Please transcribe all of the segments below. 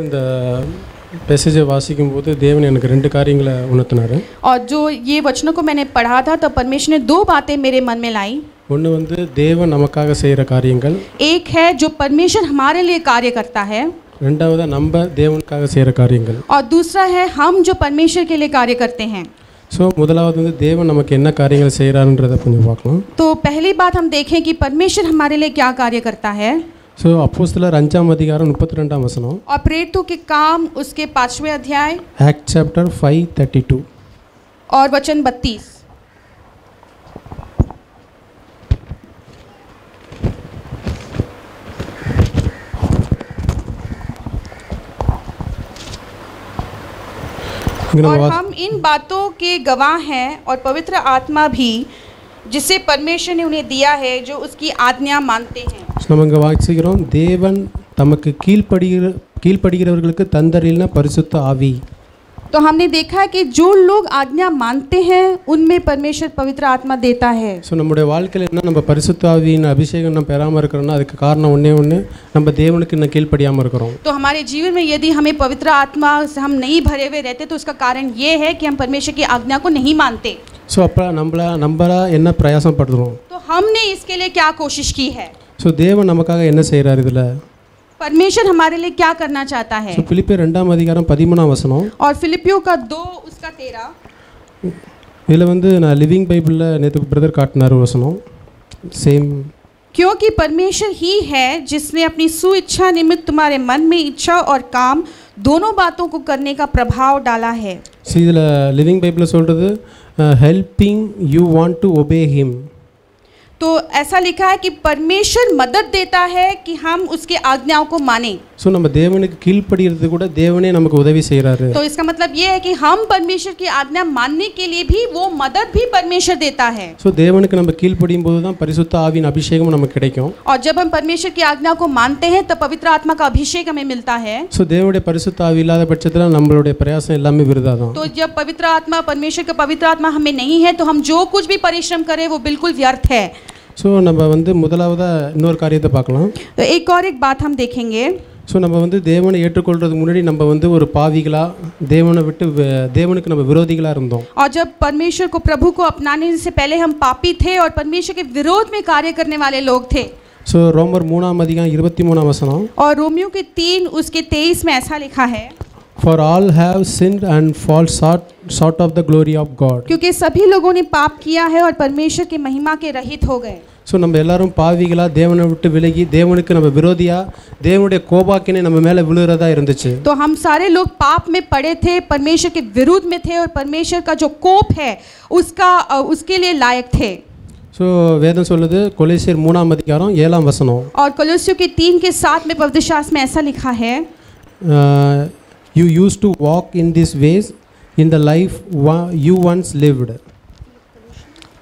இந்த पैसेज வாசிக்கும்போது தேவன் எனக்கு ரெண்டு காரியங்களை உணர்த்தினாரு. और जो ये वचनों को मैंने पढ़ा था तो परमेश्वर ने दो बातें मेरे मन में लाई. ஒன்று வந்து தேவன் நமக்காக செய்கிற காரியங்கள், एक है जो परमेश्वर हमारे लिए कार्य करता है, ரெண்டாவது நம்ம தேவனுக்காக செய்கிற காரியங்கள், और दूसरा है हम जो परमेश्वर के लिए कार्य करते हैं. ஸோ முதலாவது வந்து தேவன் நமக்கு என்ன காரியங்கள் செய்கிறாருன்றதை கொஞ்சம் பார்க்கலாம். तो पहली बात हम देखें कि परमेश्वर हमारे लिए क्या कार्य करता है. ஸோ அப்போஸ்தலர் 5:32 और प्रेरितों के काम उसके 5वें अध्याय Acts chapter 5:32 और वचन 32. और हम इन बातों के गवाह हैं और पवित्र आत्मा भी जिसे परमेश्वर ने उन्हें दिया है जो उसकी आज्ञा मानते हैं. நம்ம இங்கே வாசிக்கிறோம், தேவன் தமக்கு கீழ்ப்படுகிறவர்களுக்கு தந்தரில்ன பரிசுத்த ஆவி. तो हमने देखा है कि जो लोग आज्ञा मानते हैं उनमें परमेश्वर पवित्र आत्मा देता है. ஸோ நம்முடைய வாழ்க்கையில் என்ன நம்ம பரிசுத்த ஆவியின் அபிஷேகம் நம்ம பெறாமல் இருக்கிறோம்னா அதுக்கு காரணம் ஒன்று நம்ம தேவனுக்கு இன்னும் கீழ்ப்படியாமல் இருக்கிறோம். तो हमारे जीवन में यदि हमें पवित्र आत्मा से हम नहीं भरे हुए रहते तो उसका कारण ये है कि हम परमेश्वर की आज्ञा को नहीं मानते. ஸோ அப்போ நம்மளா என்ன பிரயாசம் படுறோம். तो हमने इसके लिए क्या कोशिश की है. ஸோ தேவன் நமக்காக என்ன செய்கிறார் இதில். परमेश्वर हमारे लिए क्या करना चाहता है. फिलिपियर 2:13 और फिलिपियों का 2 उसका 13 இதில் வந்து நான் லிவிங் பைபிளில் நேற்று பிரதர் காட்டினார் வசனம் சேம். क्योंकि परमेश्वर ही है जिसने अपनी सुइच्छा निमित्त तुम्हारे मन में इच्छा और काम दोनों बातों को करने का प्रभाव डाला है. இதில் லிவிங் பைபிளில் சொல்கிறது helping you want to obey him. तो ऐसा लिखा है कि परमेश्वर मदद देता है कि हम उसके आज्ञाओं को मानें. ஸோ நம்ம தேவனுக்கு கீழ்ப்படிகிறது கூட தேவனே நமக்கு உதவி செய்கிறாரு. तो इसका मतलब ये है कि हम परमेश्वर की आज्ञा मानने के लिए भी वो मदद भी परमेश्वर देता है. ஸோ தேவனுக்கு நம்ம கீழ்ப்படியும் போது தான் பரிசுத்த ஆவியின் அபிஷேகம் நமக்கு கிடைக்கும். और जब हम परमेश्वर की आज्ञा को मानते हैं तब पवित्र आत्मा का अभिषेक हमें मिलता है. ஸோ தேவனுடைய பரிசுத்த ஆவி இல்லாத பட்சத்தில் நம்மளுடைய பிரயாசம் எல்லாமே விருதா தான். तो जब पवित्र आत्मा परमेश्वर का पवित्र आत्मा हमें नहीं है तो हम जो कुछ भी परिश्रम करें वो बिल्कुल व्यर्थ है. ஸோ நம்ம வந்து முதலாவதாக இன்னொரு காரியத்தை பார்க்கலாம். तो एक और एक बात हम देखेंगे. ஸோ நம்ம வந்து தேவனை ஏற்றுக்கொள்றதுக்கு முன்னாடி நம்ம வந்து ஒரு பாவிகளாக தேவனுக்கு நம்ம விரோதிகளாக இருந்தோம். और जब परमेश्वर को प्रभु को अपनाने से पहले हम पापी थे और परमेश्वर के विरोध में कार्य करने वाले लोग थे. ஸோ ரோமர் 3:23 और रोमियो के 3 उसके 23 में ऐसा लिखा है, For all have sinned and fall short of the glory of God. क्योंकि सभी लोगों ने पाप किया है और परमेश्वर की महिमा के रहित हो गए. ஸோ நம்ம எல்லாரும் பாவிகளாக தேவனை விட்டு விலகி தேவனுக்கு நம்ம விரோதியாக தேவனுடைய கோபாக்கினை நம்ம மேலே விழுகிறதா இருந்துச்சு. तो हम सारे लोग पाप में पड़े थे, परमेश्वर के विरुद्ध में थे और परमेश्वर का जो कोप है उसके लिए लायक थे. ஸோ வேதம் சொல்லுது கொலோசியர் 3:7 और कोलोसियों के 3 के 7 में पवित्र शास्त्र में ऐसा लिखा है, You used to walk in these ways in the life you once lived.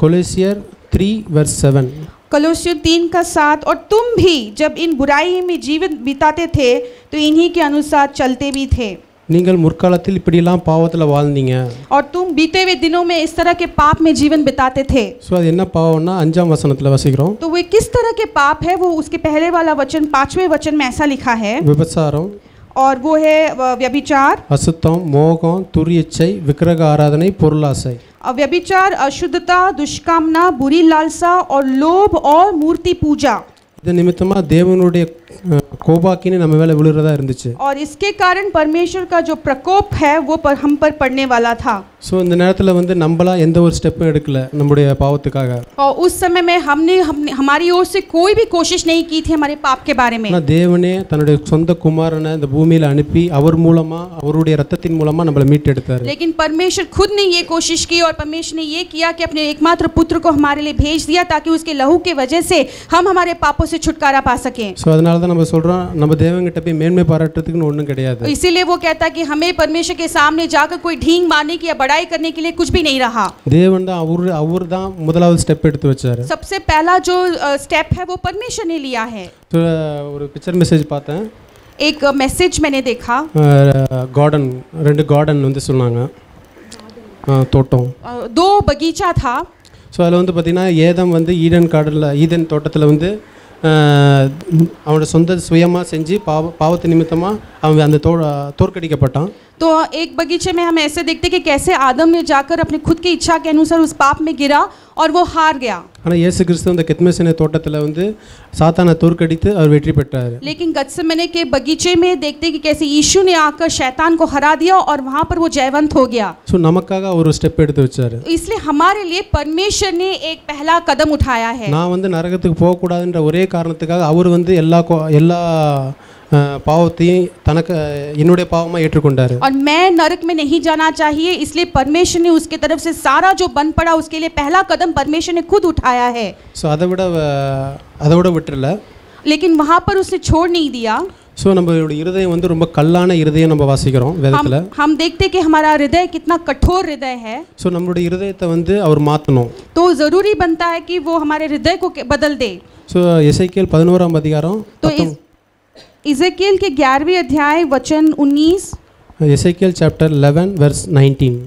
Colossians 3:7 कोलोसियों 3 का 7 और तुम भी जब इन बुराई में जीवन बिताते थे तो इन्हीं के अनुसार चलते भी थे. நீங்கள் முற்காலத்தில் இப்படிலாம் பாவத்தில் வாழ்ந்தீங்க. और तुम बीते हुए दिनों में इस तरह के पाप में जीवन बिताते थे. ஸோ அது என்ன பாவம்னா 5ஆம் வசனத்தில் வாசிக்கிறோம். तो वो किस तरह के पाप है वो उसके पहले वाला वचन 5वें वचन में ऐसा लिखा है, விபச்சாரம், और वो है व्यभिचार, அசுத்தம், மோகம், துரியச்சை, விக்கிரக ஆராதனை, பொருளாசை. व्यभिचार, अशुद्धता, दुष्कामना, बुरी लालसा और लोभ और मूर्ति पूजा. இது நிமித்தமாக தேவனுடைய கோபாக்கினை நம்ம மேலே விழுறதா இருந்துச்சு. और इसके कारण परमेश्वर का जो प्रकोप है वो हम पर पड़ने वाला था. ஸோ இந்த நேரத்தில் வந்து நம்மளா எந்த ஒரு ஸ்டெப்பும் எடுக்கல நம்முடைய பாவத்துக்காக. और उस समय में हमने हमारी ओर से कोई भी कोशिश नहीं की थी हमारे पाप के बारे में. ஆனால் தேவனே தன்னுடைய சொந்த குமாரனை இந்த பூமியில் அனுப்பி அவர் மூலமாக அவருடைய ரத்தத்தின் மூலமாக நம்மளை மீட்டெடுத்தார். लेकिन परमेश्वर खुद ने ये कोशिश की और परमेश्वर ने ये किया कि अपने एकमात्र पुत्र को हमारे लिए भेज दिया ताकि उसके लहू के वजह से हम हमारे पापों से छुटकारा पा सकें. ஸோ அதனால தான் நம்ம சொல்கிறோம் நம்ம தேவன்கிட்ட போய் மேன்மை பாராட்டுறதுக்குன்னு ஒன்றும் கிடையாது. इसीलिए वो कहता है कि हमें परमेश्वर के सामने जाकर कोई ढींग मारने की या बड़ाई करने के लिए कुछ भी नहीं रहा. தேவன் தான் அவர் தான் முதலாவது ஸ்டெப் எடுத்து வச்சாரு. सबसे पहला जो स्टेप है वो परमेश्वर ने लिया है. ஸோ ஒரு பிக்சர் மெசேஜ் பார்த்தேன். एक मैसेज मैंने देखा, கார்டன் 2 கார்டன் வந்து சொன்னாங்க, தோட்டம் 2 बगीचा था. ஸோ அதில் வந்து பார்த்திங்கன்னா ஏதம் வந்து ஈடன் தோட்டத்தில் வந்து அவனோட சொந்த சுயமாக செஞ்சு பாவத்து நிமித்தமாக அவன் அந்த தோற்கடிக்கப்பட்டான். तो एक बगीचे में हम ऐसे देखते कि कैसे आदम ने जाकर अपने खुद की इच्छा के अनुसार उस पाप में गिरा और वो हार गया. ஆனால் இயேசு கிறிஸ்து அந்த கெத்மேசனே தோட்டத்தில் வந்து சாத்தானை தோற்கடித்து அவர் வெற்றி பெற்றார். लेकिन गत्सेमने के बगीचे में देखते कि कैसे यीशु ने आकर शैतान को हरा दिया और वहाँ पर वो जयवंत हो गया. ஸோ நமக்காக அவர் ஒரு ஸ்டெப் எடுத்து வச்சார். इसलिए हमारे लिए परमेश्वर ने एक पहला कदम उठाया है. நான் வந்து நரகத்துக்கு போகக்கூடாதுன்ற ஒரே காரணத்துக்காக அவர் வந்து எல்லா பாவத்தையும் தனக்கு என்னுடைய பாவமாக ஏற்றுக்கொண்டார். और मैं नरक में नहीं जाना चाहिए, इसलिए परमेश्वर ने उसके तरफ से सारा जो बन पड़ा उसके लिए पहला कदम परमेश्वर ने खुद उठाया है. ஸோ அதை விட விட்டுறல. लेकिन वहाँ पर उसने छोड़ नहीं दिया. ஸோ நம்மளுடைய இருதயம் வந்து ரொம்ப கல்லான இருதயம் நம்ம வாசிக்கிறோம் வேதத்தில். हम देखते कि हमारा हृदय कितना कठोर हृदय है. ஸோ நம்மளுடைய இருதயத்தை வந்து அவர் மாற்றணும். तो ज़रूरी बनता है कि वो हमारे हृदय को बदल दे. ஸோ எசேக்கியேல் 11ஆம் அதிகாரம் तो इज़ेकियेल के 11वें अध्याय वचन 19. எசேக்கியேல் சாப்டர் 11 verse 19.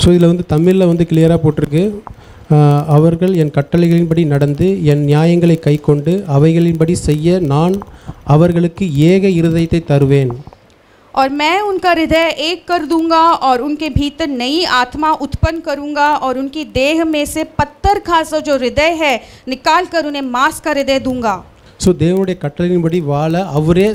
ஸோ இதில் வந்து தமிழில் வந்து கிளியராக போட்டிருக்கு, அவர்கள் என் கட்டளைகளின்படி நடந்து என் நியாயங்களை கைக்கொண்டு அவைகளின்படி செய்ய நான் அவர்களுக்கு ஏக இருதயத்தை தருவேன். और मैं उनका हृदय एक कर दूंगा और उनके भीतर नई आत्मा उत्पन्न करूंगा और उनकी देह में से पत्थर खासा जो हृदय है निकाल कर उन्हें मांस का हृदय दूंगा. ஸோ தேவனுடைய கட்டளையின்படி வாழ அவரே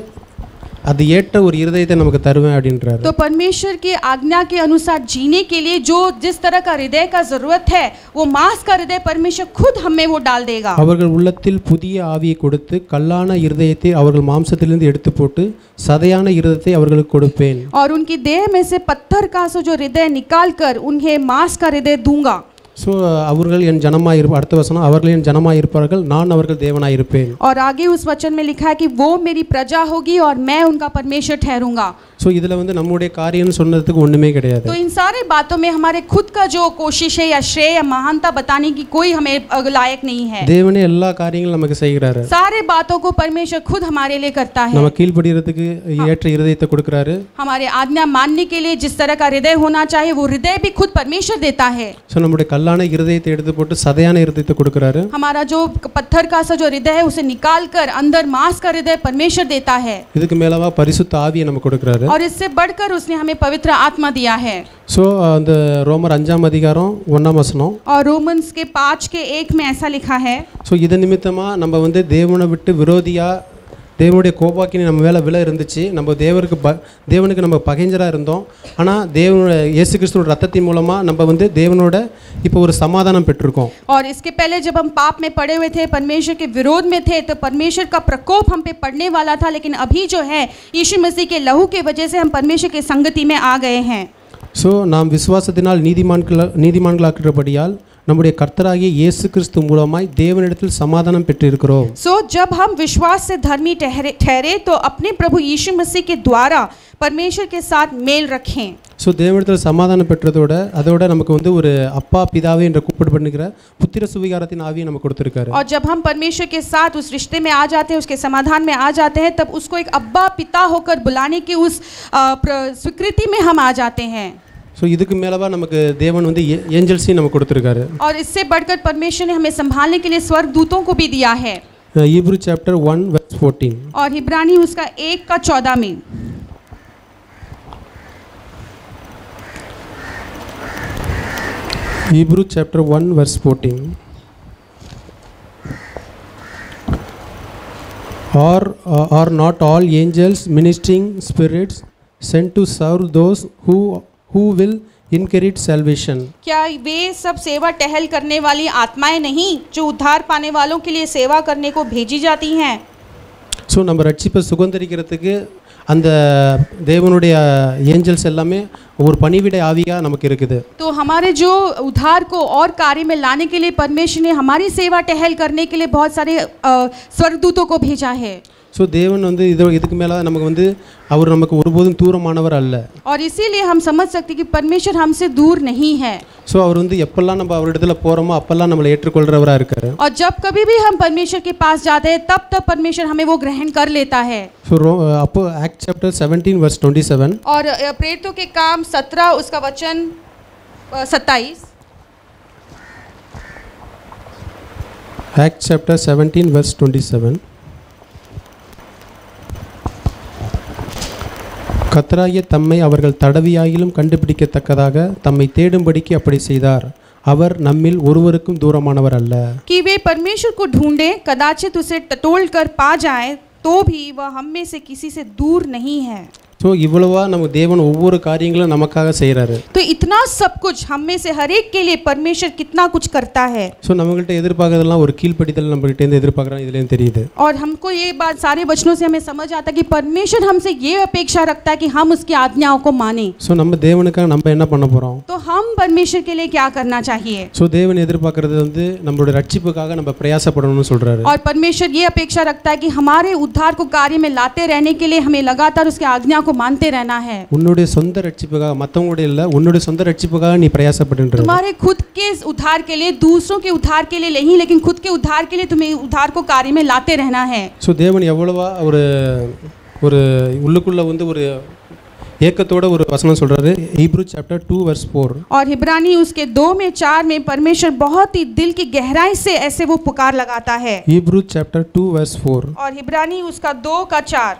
அது ஏற்ற ஒரு இருதயத்தை நமக்கு தருவேன் அப்படின்றாரு. तो परमेश्वर की आज्ञा के अनुसार जीने के लिए जो जिस तरह का हृदय का जरूरत है वो मांस का हृदय परमेश्वर खुद हमें वो डाल देगा. அவர்கள் உள்ளத்தில் புதிய ஆவியை கொடுத்து கல்லான இருதயத்தை அவர்கள் மாம்சத்திலிருந்து எடுத்து போட்டு சதையான இருதயத்தை அவர்களுக்கு கொடுப்பேன். और उनकी देह में से पत्थर का जो हृदय निकाल कर उन्हें मांस का हृदय दूंगा. ஸோ அவர்கள் என் ஜனமாய் இருப்பார். அடுத்த வசனம், அவர்கள் என் ஜனமாய் இருப்பார்கள், நான் அவர்கள் தேவனாய் இருப்பேன். और आगे उस वचन में लिखा है कि वो मेरी प्रजा होगी और मैं उनका परमेश्वर ठहरूंगा. ஸோ இதில் வந்து நம்முடைய காரியம்னு சொன்னதுக்கு ஒன்றுமே கிடையாது. तो इन सारे बातों में हमारे खुद का जो कोशिश है या श्रेय या महानता बताने की कोई हमें लायक नहीं है. தேவனே எல்லா காரியங்களும் நமக்கு செய்கிறாரு. सारे बातों को परमेश्वर खुद हमारे लिए करता है. நம்ம கீழ்ப்படிறதுக்கு ஏற்ற இருதயத்தை கொடுக்கிறாரு. हमारे आज्ञा मानने के लिए जिस तरह का हृदय होना चाहिए वो हृदय भी खुद परमेश्वर देता है. ஸோ நம்முடைய கல்லான இருதயத்தை எடுத்து போட்டு சதையான இருதயத்தை கொடுக்கிறாரு. हमारा जो पत्थर का सा जो हृदय है उसे निकाल कर अंदर मांस का हृदय परमेश्वर देता है. இதுக்கு மேலவா பரிசுத்த ஆவியை நமக்கு கொடுக்கிறாரு. और इससे बढ़कर उसने हमें पवित्र आत्मा दिया है. ஸோ அந்த ரோமர் 5ஆம் அதிகாரம் 1ஆம் வசனம். और रोमन्स के 5 के 1 में ऐसा लिखा है. ஸோ இது நிமித்தமா நம்ம வந்து தேவனை விட்டு விரோதியா தேவனுடைய கோபாக்கினி நம்ம மேலே விலை இருந்துச்சு. நம்ம தேவனுக்கு நம்ம பகைஞ்சராக இருந்தோம். ஆனால் தேவனோட இயேசு கிறிஸ்துவோட ரத்தத்தின் மூலமாக நம்ம வந்து தேவனோட இப்போ ஒரு சமாதானம் பெற்றிருக்கோம். और इसके पहले जब हम पाप में पड़े हुए थे, परमेश्वर के विरोध में थे, तो परमेश्वर का प्रकोप हम पे पड़ने वाला था. लेकिन अभी जो है यीशु मसीह के लहू के वजह से हम परमेश्वर की संगति में आ गए हैं. ஸோ நாம் விசுவாசத்தினால் நீதிமான்களாக்கிறபடியால் நம்முடைய கர்த்தராகிய இயேசு கிறிஸ்து மூலமாய் தேவனிடத்தில் சமாதானம் பெற்றிருக்கிறோம். सो जब हम विश्वास से धर्मी ठहरे तो अपने प्रभु यीशु मसीह के द्वारा परमेश्वर के साथ मेल रखें. ஸோ தேவனிடத்தில் சமாதானம் பெற்றதோட அதோட நமக்கு வந்து ஒரு அப்பா பிதாவே என்று கூப்பிடப்படுகிற புத்திர சுவிகாரத்தின் ஆவியை நமக்கு கொடுத்திருக்காரு. और जब हम परमेश्वर के साथ उस रिश्ते में आ जाते हैं, उसके समाधान में आ जाते हैं, तब उसको एक अब्बा पिता होकर बुलाने की उस स्वीकृति में हम आ जाते हैं. ஸோ இதுக்கு மேலவா நமக்கு தேவன் வந்து ஏஞ்சல்ஸையும் நமக்கு கொடுத்துருக்காரு. और इससे बढ़कर परमेश्वर ने हमें संभालने के लिए स्वर्ग दूतों को भी दिया है. Hebrew chapter 1 verse 14. और इब्रानी उसका 1:14 में. Hebrew chapter 1 verse 14. Are not all angels ministering spirits sent to serve those who will inherit salvation? क्या वे सब सेवा टहल करने वाली आत्माएं नहीं जो उद्धार पाने वालों के लिए सेवा करने को भेजी जाती हैं? ஸோ நம்ம ரட்சிப்பை சுதந்திரிக்கிறதுக்கு அந்த தேவனுடைய ஏஞ்சல்ஸ் எல்லாமே ஒரு பணிவிடை ஆவியா நமக்கு இருக்குது. तो हमारे जो उद्धार को और कार्य में लाने के लिए परमेश्वर ने हमारी सेवा टहल करने के लिए बहुत सारे स्वर्गदूतों को भेजा है. ஸோ தேவன் வந்து இதுக்கு மேலே நமக்கு வந்து அவர் நமக்கு ஒருபோதும் தூரமானவர் அல்ல. और इसीलिए हम समझ सकते कि परमेश्वर हमसे दूर नहीं है. ஸோ அவர் வந்து எப்பெல்லாம் நம்ம அவரிடத்துல போகிறோமோ அப்பெல்லாம் நம்மளை ஏற்றுக்கொள்கிறவராக இருக்காரு. और जब कभी भी हम परमेश्वर के पास जाते हैं तब तब परमेश्वर हमें वो ग्रहण कर लेता है. ஸோ அப்போ Acts chapter 17 verse 27. और प्रेरितों के काम 17 उसका वचन 27. Acts chapter 17 verse 27. கர்த்தராகிய தம்மை அவர்கள் தடவியாயிலும் கண்டுபிடிக்கத்தக்கதாக தம்மை தேடும்படிக்கு அப்படி செய்தார். அவர் நம்மில் ஒருவருக்கும் தூரமானவர் அல்ல. कि वे परमेश्वर को ढूंढे, कदाचित उसे टटोल कर पा जाए, तो भी वह हम में से किसी से दूर नहीं है. ஸோ இவ்வளவா நம்ம தேவன் ஒவ்வொரு காரியங்களும் நமக்காக செய்கிறாரு. तो इतना सब कुछ हम में से हर एक के लिए परमेश्वर कितना कुछ करता है. ஸோ நம்மகிட்ட எதிர்பார்க்கறதெல்லாம் ஒரு கீழ்ப்படிதல் நம்மகிட்ட இருந்து எதிர்பார்க்கறாங்க, இதுலயும் தெரியுது. और हमको ये बात सारे वचनों से हमें समझ आता है कि परमेश्वर हमसे ये अपेक्षा रखता है कि हम उसकी आज्ञाओं को माने. ஸோ நம்ம தேவனுக்காக நம்ம என்ன பண்ண போறோம்? तो हम परमेश्वर के लिए क्या करना चाहिए? ஸோ தேவன் எதிர்பார்க்கறது வந்து நம்மளுடைய ரட்சிப்புக்காக நம்ம பிரயாசப்படணும்னு சொல்றாரு. और परमेश्वर ये अपेक्षा रखता है कि हमारे उद्धार को कार्य में लाते रहने के लिए हमें लगातार उसकी आज्ञा को मानते रहना है. உன்னுடைய சொந்த ரட்சிப்புக்காக, மத்தவங்களுடைய இல்ல, உன்னுடைய சொந்த ரட்சிப்புக்காக நீ பிரயாசப்படுன்ற. तुम्हारे खुद के उद्धार के लिए, दूसरों के उद्धार के लिए नहीं, लेकिन खुद के उद्धार के लिए तुम्हें उद्धार को कार्य में लाते रहना है. ஸோ தேவன் எவ்வளவா ஒரு ஒரு உள்ளுக்குள்ள வந்து ஒரு ஏக்கத்தோட ஒரு வசனம் சொல்றாரு. Hebrew chapter 2 verse 4. और इब्रानी उसके 2 में 4 में परमेश्वर बहुत ही दिल की गहराई से ऐसे वो पुकार लगाता है. Hebrew chapter 2 verse 4. और इब्रानी उसका 2 का 4.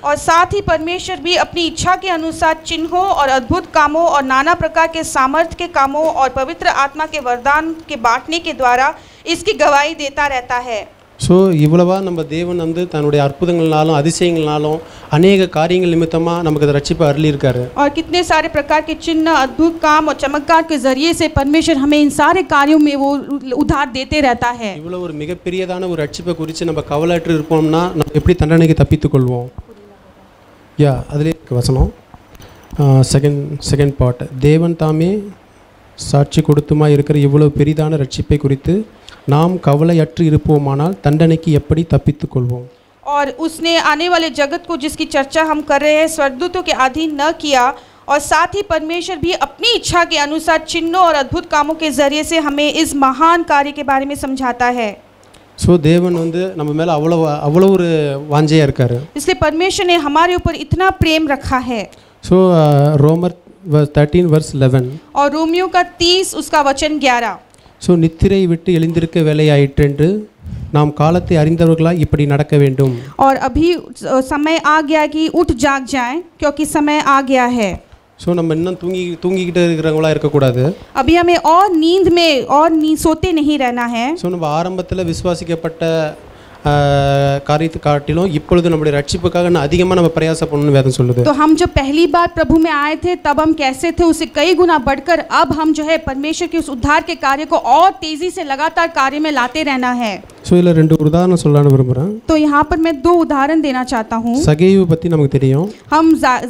और साथ ही परमेश्वर भी अपनी इच्छा के अनुसार चिन्हों और अद्भुत कामों और नाना प्रकार के सामर्थ्य के कामों और पवित्र आत्मा के वरदान के बांटने के द्वारा इसकी गवाही देता रहता है. ஸோ இவ்வளவா நம்ம தேவன் வந்து தன்னுடைய அற்புதங்கள்னாலும் அதிசயங்கள்னாலும் அநேக காரியங்கள் நிமித்தமாக நமக்கு அதை ரட்சிப்பை அருளி இருக்காரு. और कितने सारे प्रकार के चिन्ह, अद्भुत काम और चमत्कार के जरिए से परमेश्वर हमें इन सारे कार्यों में वो उद्धार देते रहता है. இவ்வளோ ஒரு மிகப்பெரியதான ஒரு ரட்சிப்பை குறித்து நம்ம கவலையற்று இருப்போம்னா நம்ம எப்படி தண்டனைக்கு தப்பித்துக் கொள்வோம்? அதிலே வசனம் செகண்ட் பார்ட். தேவன் தாமே சாட்சி கொடுத்துமா இருக்கிற இவ்வளவு பெரிதான ரட்சிப்பை குறித்து நாம் கவலையற்று இருப்போமானால் தண்டனைக்கு எப்படி தப்பித்துக் கொள்வோம்? और उसने आने वाले जगत को जिसकी चर्चा हम कर रहे हैं स्वर्गदूतों के अधीन न किया, और साथ ही परमेश्वर भी अपनी इच्छा के अनुसार चिन्हों और अद्भुत कामों के जरिए से हमें इस महान कार्य के बारे में समझाता है. ஸோ தேவன் வந்து நம்ம மேலே அவ்வளோ ஒரு வாஞ்சையாக இருக்காரு. इसलिए परमेश्वर ने हमारे ऊपर इतना प्रेम रखा है. ஸோ ரோமர் 13 verse 11. और रोमियो का 30 उसका वचन 11. ஸோ நித்திரை விட்டு எழுந்திருக்க வேலையாயிற்றென்று நாம் காலத்தை அறிந்தவர்களாய் இப்படி நடக்க வேண்டும். और अभी समय आ गया कि उठ जाग जाएं, क्योंकि समय आ गया है. ஸோ நம்ம இன்னும் தூங்கிக்கிட்டு இருக்கிறவங்களா இருக்கக்கூடாது. अभी हमें और नींद में और सोते नहीं रहना है. ஸோ நம்ம ஆரம்பத்தில் விசுவாசிக்கப்பட்ட காரியத்தை காட்டிலும் இப்பொழுது நம்முடைய ரட்சிப்புக்காக அதிகமாக நம்ம பிரயாசப்படணும்னு வேதம் சொல்லுது. तो हम जब पहली बार प्रभु में आए थे तब हम कैसे थे, उससे कई गुना बढ़कर अब हम जो है परमेश्वर के उस उद्धार के कार्य को और तेजी से लगातार कार्य में लाते रहना है. ஸோ இதில் 2 உதாரணம் சொல்லலாம்னு விரும்புகிறேன். तो यहाँ पर मैं 2 उदाहरण देना चाहता हूँ. சகேயை பற்றி நமக்கு தெரியும். हम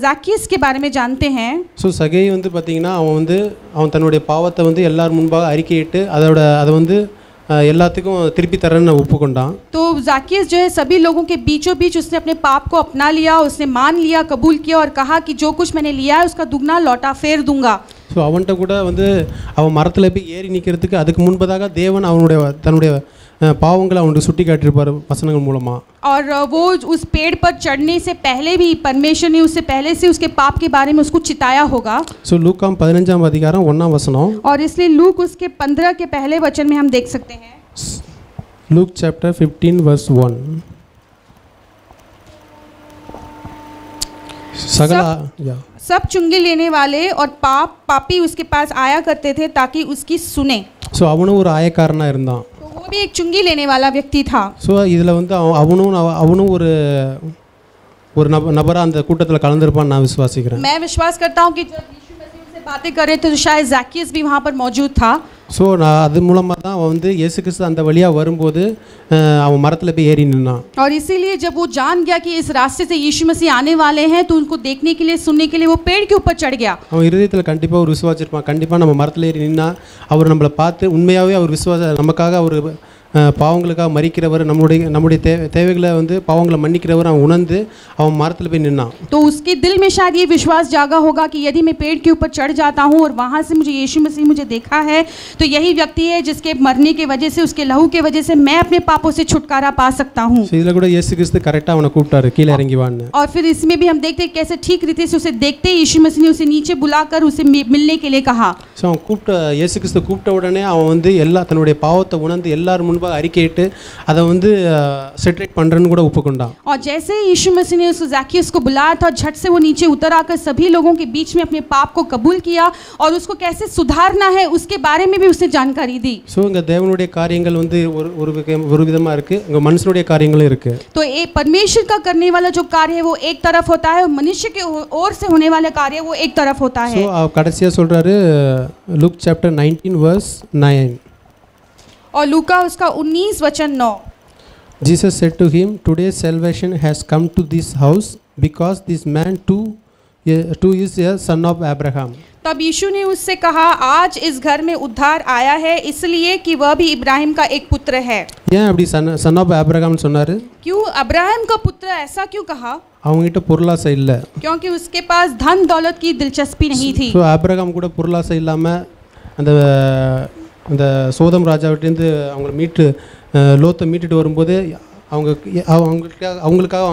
ज़ाकियस के बारे में जानते हैं. ஸோ சகேய் வந்து பார்த்தீங்கன்னா அவன் தன்னுடைய பாவத்தை வந்து எல்லார் முன்பாக அறிக்கையிட்டு அதை வந்து எல்லாத்துக்கும் திருப்பி தரேன்னு ஒப்புக்கொண்டான். तो ज़ाकियस जो है सभी लोगों के बीचों बीच उसने अपने पाप को अपना लिया, उसने मान लिया, कबूल किया और कहा कि जो कुछ मैंने लिया है उसका दुगना लौटा फेर दूंगा. ஸோ அவன்கிட்ட கூட வந்து அவன் மரத்தில் போய் ஏறி நிற்கிறதுக்கு அதுக்கு முன்பதாக தேவன் தன்னுடைய பாவங்களை அவனுக்கு சுட்டி காட்டியிருப்பார் வசனங்கள் மூலமாக. और वो उस पेड़ पर चढ़ने से पहले भी परमेश्वर ने उससे पहले से उसके पाप के बारे में उसको चिताया होगा. ஸோ லூக்காம் 15 அதிகாரம் 1 வசனம். और इसलिए लूक उसके 15 के पहले वचन में हम देख सकते हैं. Luke chapter 15 verse 1. सब चुंगी लेने वाले और पापी उसके पास आया करते थे ताकि उसकी सुने. ஸோ அவனும் ஒரு ஆயக்காரனாக இருந்தான். तो वो भी एक चुंगी लेने वाला व्यक्ति था. ஸோ இதில் வந்து அவனும் ஒரு நபராக அந்த கூட்டத்தில் கலந்துருப்பான்னு நான் விசுவாசிக்கிறேன். मैं विश्वास करता हूँ कि जब यीशु मसीह उनसे बातें कर रहे थे तो शायद ज़ाकियस भी वहाँ पर मौजूद था. ஸோ நான் அது மூலமாக தான் அவன் வந்து இயேசு கிறிஸ்து அந்த வழியாக வரும்போது அவன் மரத்தில் போய் ஏறி நின்னான். और इसीलिए जब वो जान गया कि इस रास्ते से यीशु मसीह आने वाले हैं तो उनको देखने के लिए, सुनने के लिए वो पेड़ के ऊपर चढ़ गया. அவன் இருதயத்தில் கண்டிப்பாக ஒரு விசுவாசிருப்பான். கண்டிப்பாக நம்ம மரத்தில் ஏறி நின்னா அவர் நம்மளை பார்த்து உண்மையாகவே அவர் நமக்காக அவர் பாவங்களுக்காக மறிக்கிறவர், நம்முடைய தேவைகளை வந்து பாவங்களை மன்னிக்கிறவர் அவன் உணர்ந்து அவன் மரத்தில் போய் நின்னான். तो उसके दिल में शायद ये विश्वास जागा होगा कि यदि मैं पेड़ के ऊपर चढ़ जाता हूँ और वहाँ से मुझे यीशु मसीह मुझे देखा है तो यही व्यक्ति है जिसके मरने की वजह से, उसके लहू के वजह से मैं अपने पापों से छुटकारा पा सकता हूँ. இதில் கூட இயேசு கிறிஸ்து கரெக்டாக அவனை கூப்பிட்டாரு, கீழே இறங்கி வான்னு. और फिर इसमें भी हम देखते हैं कैसे ठीक रीति से उसे देखते ही यीशु मसीह ने उसे नीचे बुलाकर उसे मिलने के लिए कहा. ஸோ அவன் இயேசு கிறிஸ்து கூப்பிட்ட உடனே அவன் வந்து தன்னுடைய பாவத்தை உணர்ந்து எல்லாரும் முன்பாக முன்பாக அறிக்கையிட்டு அதை வந்து செட்ரேட் பண்ணுறேன்னு கூட ஒப்புக்கொண்டான். और जैसे ही यीशु मसीह ने उस ज़ाकियस को बुलाया था, झट से वो नीचे उतर आकर सभी लोगों के बीच में अपने पाप को कबूल किया और उसको कैसे सुधारना है उसके बारे में भी उसने जानकारी दी. ஸோ இங்கே தேவனுடைய காரியங்கள் வந்து ஒரு விதமாக இருக்குது, இங்கே மனுஷனுடைய காரியங்களும் இருக்குது. तो एक परमेश्वर का करने वाला जो कार्य है वो एक तरफ होता है और मनुष्य के ओर से होने वाला कार्य वो एक तरफ होता है. ஸோ கடைசியாக சொல்கிறாரு लूक चैप्टर 19 वर्स 9. और लूका उसका 19 वचन 9. Jesus said to him, "Today salvation has come to this house because this man too is a son of Abraham." तब यीशु ने उससे कहा, आज इस घर में उद्धार आया है इसलिए कि वह भी इब्राहिम का एक पुत्र है. ஏன் அப்படி son of Abraham சொன்னாரு? क्यों अब्राहम का पुत्र, ऐसा क्यों कहा? அவங்ககிட்ட பொருளாசை இல்லை. क्योंकि उसके पास धन दौलत की दिलचस्पी नहीं थी. ஸோ ஆபிரகாம் கூட பொருளாசை இல்லாமல் அந்த சோதம் ராஜாவிட்டேருந்து அவங்கள லோத்தை மீட்டுட்டு வரும்போது அவங்களுக்காக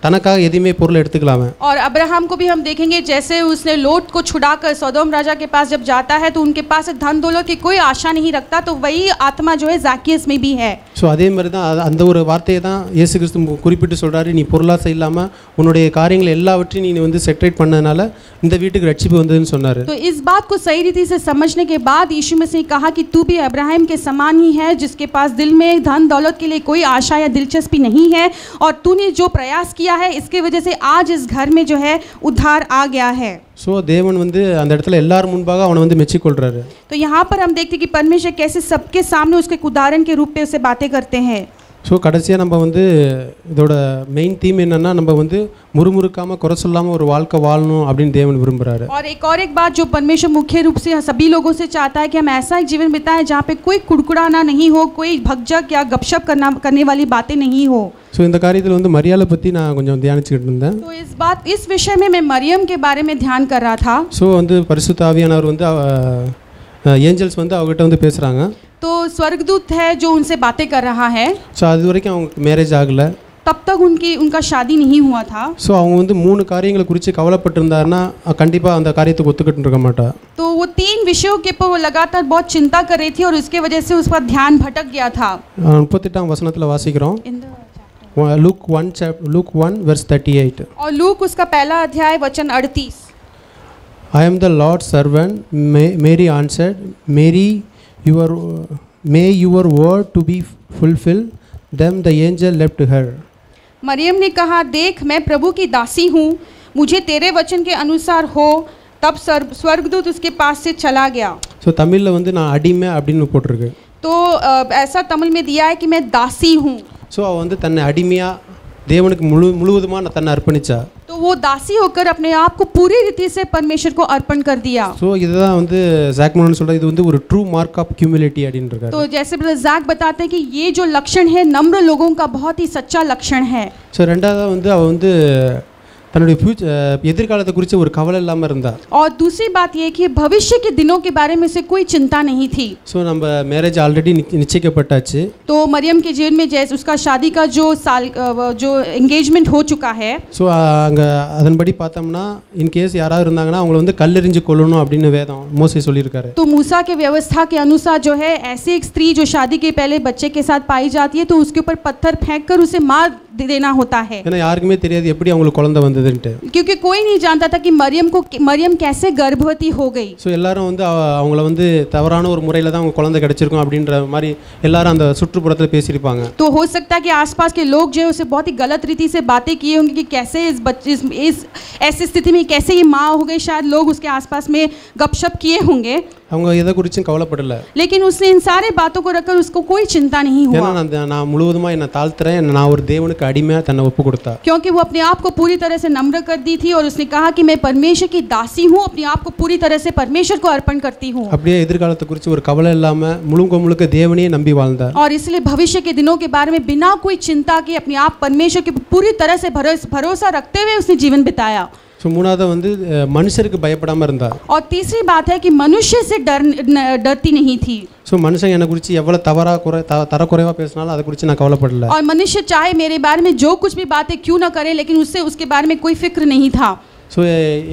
தனக்காக எதுவுமே பொருள் எடுத்துக்கலாமே. और अब्राहम को भी हम देखेंगे जैसे उसने लोट को छुड़ाकर सदोम राजा के पास जब जाता है तो उनके पास धन दौलत की कोई आशा नहीं रखता, तो वही आत्मा जो है ज़ाकियस में भी है. ஸோ அதே மாதிரி தான் அந்த ஒரு வார்த்தையை தான் இயேசு கிறிஸ்து குறிப்பிட்டு சொல்கிறாரு, நீ பொருளாசை இல்லாமல் உன்னுடைய காரியங்கள் எல்லாவற்றையும் நீ வந்து செட்ரேட் பண்ணதுனால இந்த வீட்டுக்கு ரட்சிப்பு வந்ததுன்னு சொன்னார். तो इस बात को सही रीति से समझने के बाद यीशु मसीह ने कहा कि तू भी अब्राहम के समान ही है, जिसके पास दिल में धन दौलत के लिए कोई आशा या दिलचस्पी नहीं है, और तूने जो प्रयास किया है इसके वजह से आज इस घर में जो है उद्धार आ गया है. ஸோ தேவன் வந்து அந்த இடத்துல எல்லாரும் முன்பாக அவனை வந்து மெச்சிக்கொள்கிறாரு. तो यहाँ पर हम देखते हैं कि परमेश्वर कैसे सबके सामने उसके एक उदाहरण के रूप में उसे बातें करते हैं. ஸோ கடைசியாக நம்ம வந்து இதோட மெயின் தீம் என்னென்னா நம்ம வந்து முறுமுறுக்காமல் குறை சொல்லாமல் ஒரு வாழ்க்கை வாழணும் அப்படின்னு தேவன் விரும்புகிறாரு. और एक बात जो परमेश्वर मुख्य रूप से सभी लोगों से चाहता है कि हम ऐसा एक जीवन बिताएं जहाँ पे कोई कुड़कुड़ाना नहीं हो, कोई भगजक या गपशप करने वाली बातें नहीं हो. ஸோ இந்த காரியத்தில் வந்து மரியாதை பற்றி நான் கொஞ்சம் தியானிச்சுக்கிட்டு இருந்தேன். तो इस विषय में मैं मरियम के बारे में ध्यान कर रहा था. ஸோ வந்து பரிசுத்த ஆவியானவர் வந்து ஏஞ்சல்ஸ் வந்து அவங்ககிட்ட வந்து பேசுகிறாங்க. तो स्वर्गदूत है जो उनसे बातें कर रहा है. ஸோ அது வரைக்கும் அவங்களுக்கு மேரேஜ் ஆகலை. तब तक उनका शादी नहीं हुआ था. ஸோ அவங்க வந்து 3 காரியங்களை குறித்து கவலைப்பட்டிருந்தாருன்னா கண்டிப்பாக அந்த காரியத்துக்கு ஒத்துக்கிட்டு இருக்க மாட்டா. तो वो 3 विषयों के ऊपर वो लगातार बहुत चिंता कर रही थी और उसके वजह से उसका ध्यान भटक गया था. 38 वचनத்தில் வாசிக்கிறோம். Look 1 verse 38. और लूक उसका पहला अध्याय वचन 38. I am the Lord's servant. Mary answered, may your word to be fulfilled. Then the angel left her. Maryam ने कहा, देख मैं प्रभु की दासी हूँ, मुझे तेरे वचन के अनुसार हो. तब स्वर्गदूत उसके पास से चला गया. ஸோ தமிழில் வந்து நான் அடிமை அப்படின்னு போட்டிருக்கு. तो ऐसा तमिल में दिया है कि मैं दासी हूँ. ஸோ அவள் வந்து தன்னை அடிமையாக தேவனுக்கு முழுவதுமாக தன்னை அர்ப்பணிச்சா. तो वो दासी होकर अपने आप को पूरी रीति से परमेश्वर को अर्पण कर दिया. ஸோ இதுதான் வந்து ஜாக்மன் சொல்கிறது, இது வந்து ஒரு ட்ரூ மார்க் ஆஃப் ஹியூமிலிட்டி அப்படின்னு இருக்காரு. तो जैसे ब्रदर जैक बताते हैं कि ये जो लक्षण है नम्र लोगों का बहुत ही सच्चा लक्षण है. ஸோ ரெண்டாவது வந்து அவள் வந்து தன்னுடைய எதிர்காலத்தை குறித்து ஒரு கவலை இல்லாமல் இருந்தா. और दूसरी बात ये कि भविष्य के दिनों के बारे में से कोई चिंता नहीं थी. ஸோ நம்ம மேரேஜ் ஆல்ரெடி நிச்சயிக்கப்பட்டாச்சு. तो मरियम के जीवन में जैसे उसका शादी का जो एंगेजमेंट हो चुका है. ஸோ அங்கே அதன்படி பார்த்தோம்னா இன்கேஸ் யாராவது இருந்தாங்கன்னா அவங்கள வந்து கல்லெறிஞ்சு கொல்லணும் அப்படின்னு வேதம் மோசே சொல்லியிருக்காரு. तो मूसा के व्यवस्था के अनुसार जो है ऐसी एक स्त्री जो शादी के पहले बच्चे के साथ पाई जाती है तो उसके ऊपर पत्थर फेंक कर उसे मार देना होता है. ஏன்னா யாருக்குமே தெரியாது எப்படி அவங்களுக்கு குழந்தை வந்ததுன்ட்டு. क्योंकि कोई नहीं जानता था कि मरियम कैसे गर्भवती हो गई. ஸோ எல்லாரும் வந்து அவங்கள வந்து தவறான ஒரு முறையில் தான் அவங்க குழந்தை கிடைச்சிருக்கும் அப்படின்ற மாதிரி எல்லாரும் அந்த சுற்றுப்புறத்தில் பேசியிருப்பாங்க. तो हो सकता है कि आसपास के लोग जो है उसे बहुत ही गलत रीति से बातें किए होंगे कि कैसे इस बच्चे इस ऐसी स्थिति में कैसे ये माँ हो गई. शायद लोग उसके आसपास में गपशप किए होंगे. அவங்க எதை குறிச்சும் கவலைப்படல. लेकिन उसने इन सारे बातों को रखकर उसको कोई चिंता नहीं हुआ. ஏன்னா நான் முழுவதுமாக என்னை தாழ்த்துறேன், நான் ஒரு தேவனுக்கு அடிமையாக தன்னை ஒப்பு கொடுத்தா. क्योंकि वो अपने आप को पूरी तरह से नम्र कर दी थी और उसने कहा कि मैं परमेश्वर की दासी हूँ, अपने आप को पूरी तरह से परमेश्वर को अर्पण करती हूँ. அப்படியே எதிர்காலத்தை குறித்து ஒரு கவலை இல்லாமல் முழுக்க தேவனையே நம்பி வாழ்ந்தார். और इसलिए भविष्य के दिनों के बारे में बिना कोई चिंता के अपने आप परमेश्वर के पूरी तरह से भरोसा रखते हुए उसने जीवन बिताया. ஸோ மூணாவது வந்து மனுஷருக்கு பயப்படாமல் இருந்தார். और तीसरी बात है कि मनुष्य से डरती नहीं थी. ஸோ மனுஷன் என்னை குறித்து எவ்வளோ தரக்குறைவாக பேசினாலும் அதை குறித்து நான் கவலைப்படல. और मनुष्य चाहे मेरे बारे में जो कुछ भी बातें क्यों ना करे, लेकिन उसके बारे में कोई फिक्र नहीं था. ஸோ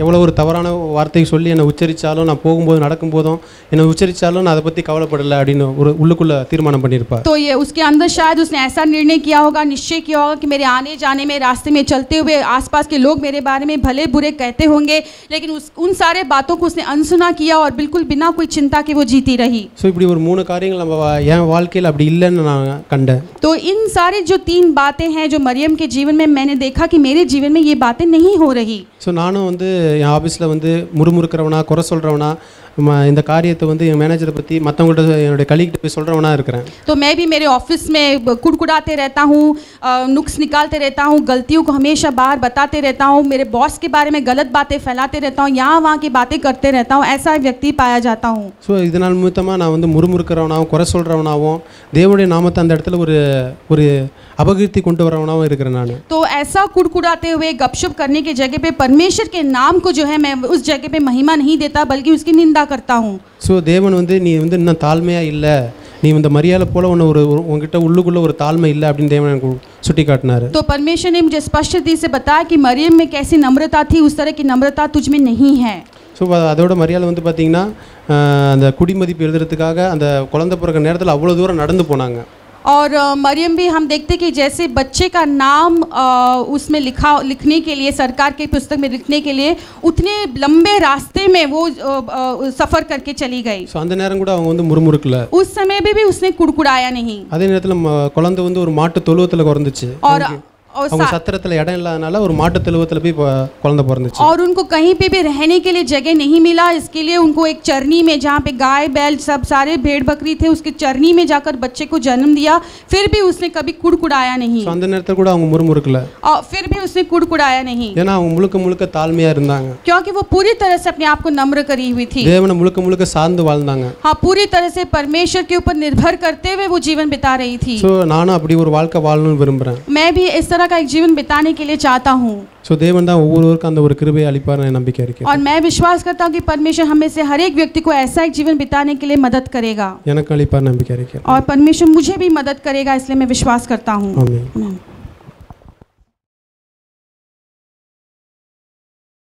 எவ்வளோ ஒரு தவறான வார்த்தை சொல்லி என்னை உச்சரித்தாலும், நான் போகும்போது நடக்கும்போதும் என்னை உச்சரித்தாலும் நான் அதை பற்றி கவலைப்படலை அப்படின்னு ஒரு உள்ளுக்குள்ளே தீர்மானம் பண்ணியிருப்பார். तो ये उसके अंदर शायद उसने ऐसा निर्णय किया होगा, निश्चय किया होगा कि मेरे आने जाने में, रास्ते में चलते हुए आसपास के लोग मेरे बारे में भले बुरे कहते होंगे, लेकिन उन सारे बातों को उसने अनसुना किया और बिल्कुल बिना कोई चिंता के वो जीती रही. ஸோ இப்படி ஒரு 3 காரியங்கள் நம்ம என் வாழ்க்கையில் அப்படி இல்லைன்னு நான் கண்டேன். तो इन सारे जो 3 बातें हैं जो मरियम के जीवन में मैंने देखा कि मेरे जीवन में ये बातें नहीं हो रही. ஸோ நானும் வந்து என் ஆஃபீஸில் வந்து முறுமுறுக்கிறவனா, குறை சொல்கிறவனா, இந்த காரியத்தை வந்து என் மேனேஜரை பற்றி மற்றவங்கள்ட்ட என்னுடைய கலீகிட்ட போய் சொல்கிறவனா இருக்கிறேன். तो मैं भी मेरे ऑफिस में कुड़कुड़ाते रहता हूँ, नुक्स निकालते रहता हूँ, गलतियों को हमेशा बाहर बताते रहता हूँ, मेरे बॉस के बारे में गलत बातें फैलाते रहता हूँ, यहाँ वहाँ की बातें करते रहता हूँ, ऐसा व्यक्ति पाया जाता हूँ. ஸோ இதனால் நிமித்தமாக நான் வந்து முறுமுறுக்கிறவனாகவும், குறை சொல்கிறவனாகவும், தேவனுடைய நாமத்தை அந்த இடத்துல ஒரு அபகீர்த்தி கொண்டு வரவனாகவும் இருக்கிறேன் நான். तो ऐसा कुड़कुड़ाते हुए गपशप करने की जगह पे परमेश्वर के नाम को जो है मैं उस जगह पे महिमा नहीं देता बल्कि उसकी निंदा करता हूँ. ஸோ தேவன் வந்து நீ வந்து இன்னும் தாழ்மையாக இல்லை, நீ இந்த மரியாதை போல உங்ககிட்ட உள்ளுக்குள்ளே ஒரு தாழ்மை இல்லை அப்படின்னு தேவன் எனக்கு சுட்டி காட்டினார். तो परमेश्वर ने मुझे स्पष्टता से बताया कि मरियम में कैसी नम्रता थी, उस तरह की नम्रता तुझ में नहीं है. ஸோ அதோட மரியாதை வந்து பார்த்திங்கன்னா அந்த குடிமதிப்பு எழுதுறதுக்காக அந்த குழந்தை பிறக்க நேரத்தில் அவ்வளோ தூரம் நடந்து போனாங்க. और मरियम भी हम देखते कि जैसे बच्चे का नाम उसमें लिखने के लिए, सरकार के पुस्तक में लिखने के लिए उतने लंबे रास्ते में वो सफ़र करके चली गई. ஸோ அந்த நேரம் கூட அவங்க வந்து முறுமுறுக்கல. उस समय भी उसने कुड़कुड़ाया नहीं. அதே நேரத்தில் குழந்தை வந்து ஒரு மாட்டு தொழுவத்தில் பிறந்துச்சு. அவங்க சத்திரத்தில் இடம் இல்லாதனால ஒரு மாட்டு தொழுவத்தில் போய் குழந்தை பிறந்துச்சு. और उनको कहीं पे भी रहने के लिए जगह नहीं मिला, इसके लिए उनको एक चरनी में, जहाँ पे गाय बैल सब सारे भेड़ बकरी थे, उसके चरनी में जाकर बच्चे को जन्म दिया. फिर भी उसने कभी कुड़कुड़ाया नहीं. அந்த நேரத்தில் கூட அவங்க முறுமுறுக்கல. और फिर भी उसने कुड़कुड़ाया नहीं. ஏன்னா அவங்க முழுக்க தாழ்மையா இருந்தாங்க. क्योंकि वो पूरी तरह से अपने आप को नम्र करी हुई थी. தேவனை முழுக்க சார்ந்து வாழ்ந்தாங்க. हाँ, पूरी तरह से परमेश्वर के ऊपर निर्भर करते हुए वो जीवन बिता रही थी. ஸோ நானும் அப்படி ஒரு வாழ்க்கை வாழணும்னு விரும்புகிறேன். मैं भी इस तरह का एक जीवन बिताने के लिए चाहता हूँ. ஸோ தேவன் தான் ஒவ்வொருவருக்கும் அந்த ஒரு கிருபையை அளிப்பார் நான் நம்பிக்கை இருக்கேன். और मैं विश्वास करता हूँ कि परमेश्वर हमें से हर एक व्यक्ति को ऐसा एक जीवन बिताने के लिए मदद करेगा. எனக்கு அளிப்பார் நம்பிக்கை இருக்கேன். और परमेश्वर मुझे भी मदद करेगा, इसलिए मैं विश्वास करता हूँ. आमीन.